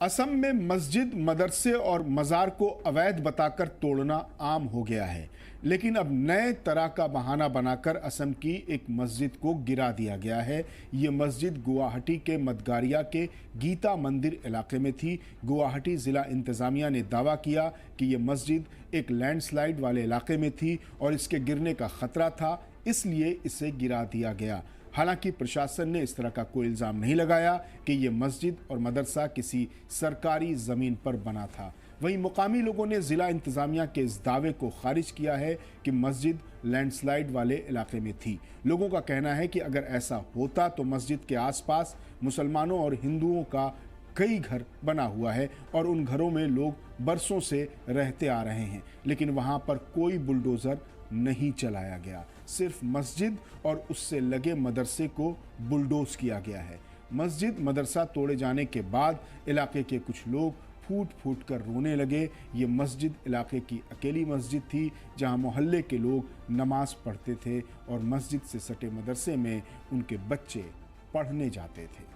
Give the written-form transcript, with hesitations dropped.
असम में मस्जिद, मदरसे और मज़ार को अवैध बताकर तोड़ना आम हो गया है। लेकिन अब नए तरह का बहाना बनाकर असम की एक मस्जिद को गिरा दिया गया है। ये मस्जिद गुवाहाटी के मदगारिया के गीता मंदिर इलाके में थी। गुवाहाटी ज़िला इंतज़ामिया ने दावा किया कि ये मस्जिद एक लैंडस्लाइड वाले इलाके में थी और इसके गिरने का खतरा था, इसलिए इसे गिरा दिया गया। हालांकि प्रशासन ने इस तरह का कोई इल्ज़ाम नहीं लगाया कि यह मस्जिद और मदरसा किसी सरकारी ज़मीन पर बना था। वहीं मुकामी लोगों ने ज़िला इंतज़ामिया के इस दावे को खारिज किया है कि मस्जिद लैंडस्लाइड वाले इलाके में थी। लोगों का कहना है कि अगर ऐसा होता तो मस्जिद के आसपास मुसलमानों और हिंदुओं का कई घर बना हुआ है और उन घरों में लोग बरसों से रहते आ रहे हैं, लेकिन वहां पर कोई बुलडोज़र नहीं चलाया गया। सिर्फ मस्जिद और उससे लगे मदरसे को बुलडोज किया गया है। मस्जिद मदरसा तोड़े जाने के बाद इलाके के कुछ लोग फूट फूट कर रोने लगे। ये मस्जिद इलाके की अकेली मस्जिद थी जहां मोहल्ले के लोग नमाज पढ़ते थे और मस्जिद से सटे मदरसे में उनके बच्चे पढ़ने जाते थे।